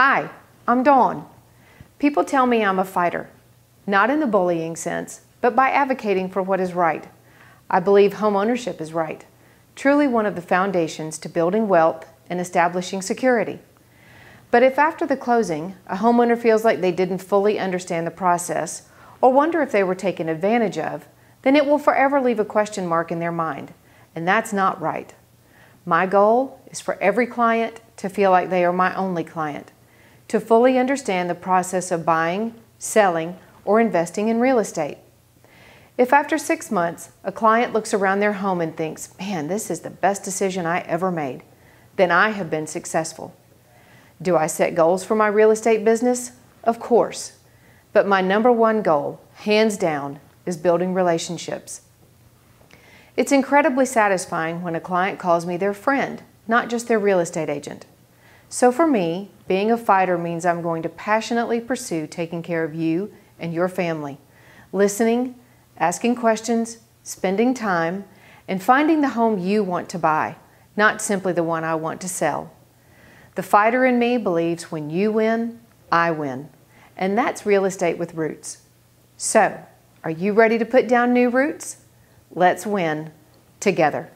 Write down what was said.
Hi, I'm Dawn. People tell me I'm a fighter, not in the bullying sense, but by advocating for what is right. I believe home ownership is right, truly one of the foundations to building wealth and establishing security. But if after the closing, a homeowner feels like they didn't fully understand the process or wonder if they were taken advantage of, then it will forever leave a question mark in their mind, and that's not right. My goal is for every client to feel like they are my only client, to fully understand the process of buying, selling, or investing in real estate. If after 6 months, a client looks around their home and thinks, man, this is the best decision I ever made, then I have been successful. Do I set goals for my real estate business? Of course. But my #1 goal, hands down, is building relationships. It's incredibly satisfying when a client calls me their friend, not just their real estate agent. So for me, being a fighter means I'm going to passionately pursue taking care of you and your family, listening, asking questions, spending time, and finding the home you want to buy, not simply the one I want to sell. The fighter in me believes when you win, I win. And that's real estate with roots. So, are you ready to put down new roots? Let's win together.